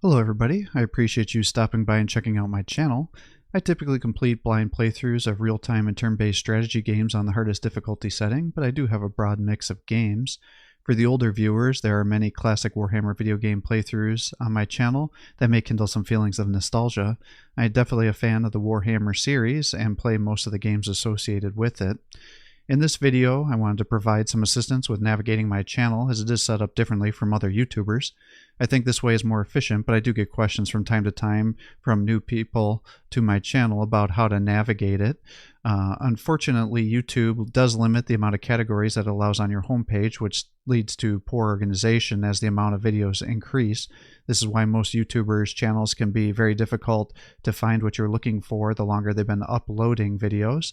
Hello everybody, I appreciate you stopping by and checking out my channel. I typically complete blind playthroughs of real-time and turn-based strategy games on the hardest difficulty setting, but I do have a broad mix of games. For the older viewers, there are many classic Warhammer video game playthroughs on my channel that may kindle some feelings of nostalgia. I'm definitely a fan of the Warhammer series and play most of the games associated with it. In this video, I wanted to provide some assistance with navigating my channel as it is set up differently from other YouTubers. I think this way is more efficient, but I do get questions from time to time from new people to my channel about how to navigate it. Unfortunately, YouTube does limit the amount of categories that it allows on your homepage, which leads to poor organization as the amount of videos increase. This is why most YouTubers' channels can be very difficult to find what you're looking for the longer they've been uploading videos.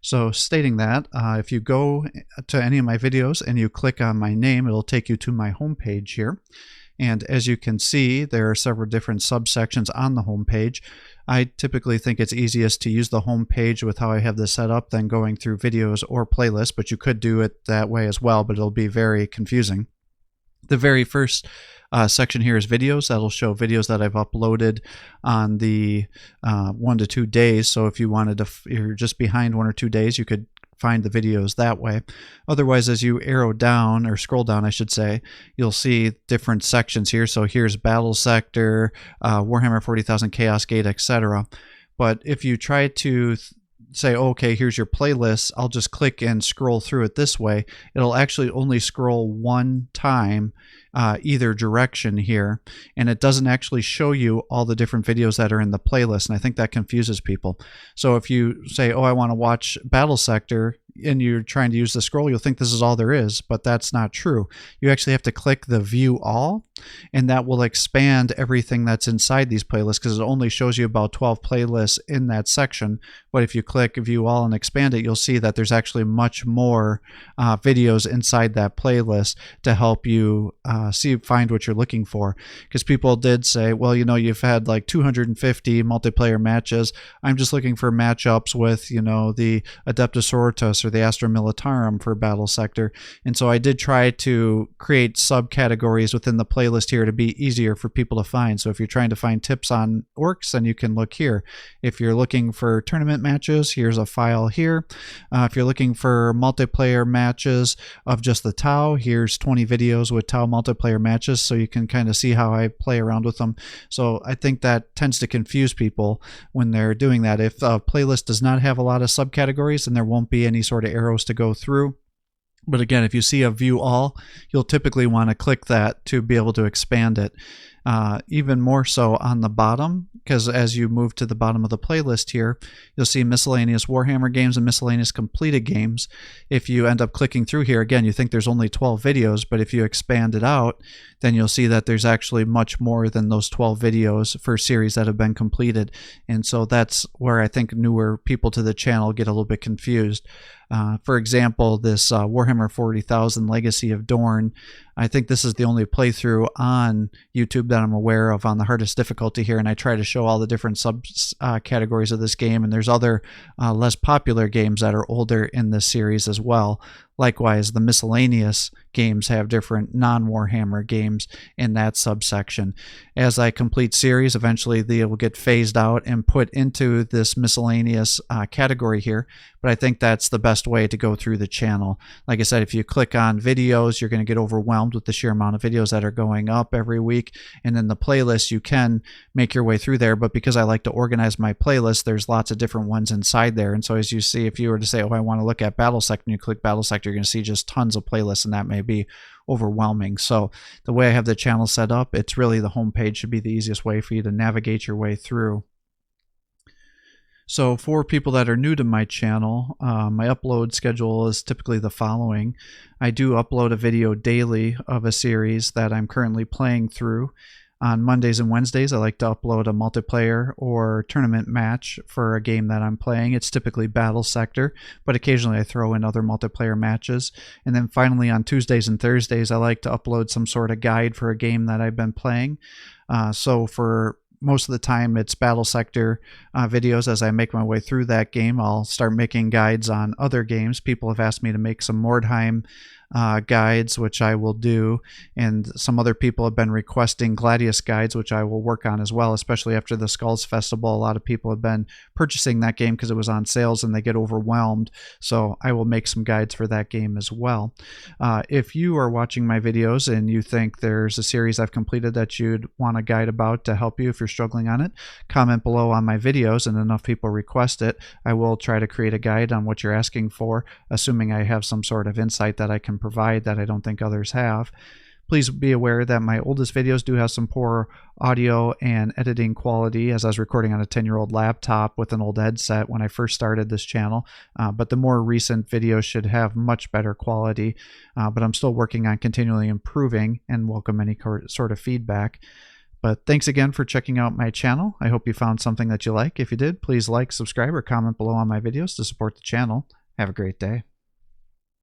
So stating that, if you go to any of my videos and you click on my name, it'll take you to my homepage here. And as you can see, there are several different subsections on the homepage. I typically think it's easiest to use the homepage with how I have this set up than going through videos or playlists, but you could do it that way as well, but it'll be very confusing. The very first section here is videos. That'll show videos that I've uploaded on the 1 to 2 days. So if you wanted to, if you're just behind 1 or 2 days, you could find the videos that way. Otherwise, as you arrow down, or scroll down I should say, you'll see different sections here. So here's Battle Sector, Warhammer 40,000 Chaos Gate, etc. But if you try to say, okay, here's your playlist, I'll just click and scroll through it this way, it'll actually only scroll one time either direction here, and it doesn't actually show you all the different videos that are in the playlist, and I think that confuses people. So if you say, oh, I want to watch Battle Sector, and you're trying to use the scroll, you'll think this is all there is, but that's not true. You actually have to click the View All, and that will expand everything that's inside these playlists, because it only shows you about 12 playlists in that section. But if you click View All and expand it, you'll see that there's actually much more videos inside that playlist to help you find what you're looking for. Because people did say, well, you know, you've had like 250 multiplayer matches. I'm just looking for matchups with, you know, the Adeptus Sororitas or the Astra Militarum for Battle Sector. And so I did try to create subcategories within the playlist here to be easier for people to find. So if you're trying to find tips on orcs, then you can look here. If you're looking for tournament matches, here's a file here. If you're looking for multiplayer matches of just the Tau, here's 20 videos with Tau multiplayer matches, so you can kind of see how I play around with them. So I think that tends to confuse people when they're doing that. If a playlist does not have a lot of subcategories, then there won't be any sort of arrows to go through. But again, if you see a View All, you'll typically want to click that to be able to expand it. Even more so on the bottom, because as you move to the bottom of the playlist here, you'll see miscellaneous Warhammer games and miscellaneous completed games. If you end up clicking through here, again, you think there's only 12 videos, but if you expand it out, then you'll see that there's actually much more than those 12 videos for series that have been completed. And so that's where I think newer people to the channel get a little bit confused. For example, this Warhammer 40,000 Legacy of Dorn, I think this is the only playthrough on YouTube that I'm aware of on the hardest difficulty here, and I try to show all the different categories of this game, and there's other less popular games that are older in this series as well. Likewise, the miscellaneous games have different non-Warhammer games in that subsection. As I complete series, eventually they will get phased out and put into this miscellaneous category here, but I think that's the best way to go through the channel. Like I said, if you click on videos, you're going to get overwhelmed with the sheer amount of videos that are going up every week, and then the playlist, you can make your way through there, but because I like to organize my playlist, there's lots of different ones inside there. And so as you see, if you were to say, oh, I want to look at Battle Sector, and you click Battle Sector, you're going to see just tons of playlists, and that may be overwhelming. So the way I have the channel set up, it's really the homepage should be the easiest way for you to navigate your way through. So for people that are new to my channel, my upload schedule is typically the following. I do upload a video daily of a series that I'm currently playing through. On Mondays and Wednesdays, I like to upload a multiplayer or tournament match for a game that I'm playing. It's typically Battle Sector, but occasionally I throw in other multiplayer matches. And then finally on Tuesdays and Thursdays, I like to upload some sort of guide for a game that I've been playing. So for most of the time it's Battle Sector videos. As I make my way through that game, I'll start making guides on other games. People have asked me to make some Mordheim guides, which I will do, and some other people have been requesting Gladius guides, which I will work on as well, especially after the Skulls Festival. A lot of people have been purchasing that game because it was on sales and they get overwhelmed, so I will make some guides for that game as well. If you are watching my videos and you think there's a series I've completed that you'd want a guide about to help you if you're struggling on it, comment below on my videos, and enough people request it, I will try to create a guide on what you're asking for, assuming I have some sort of insight that I can provide that I don't think others have. Please be aware that my oldest videos do have some poor audio and editing quality, as I was recording on a 10-year-old laptop with an old headset when I first started this channel, but the more recent videos should have much better quality, but I'm still working on continually improving and welcome any sort of feedback. But thanks again for checking out my channel. I hope you found something that you like. If you did, please like, subscribe, or comment below on my videos to support the channel. Have a great day.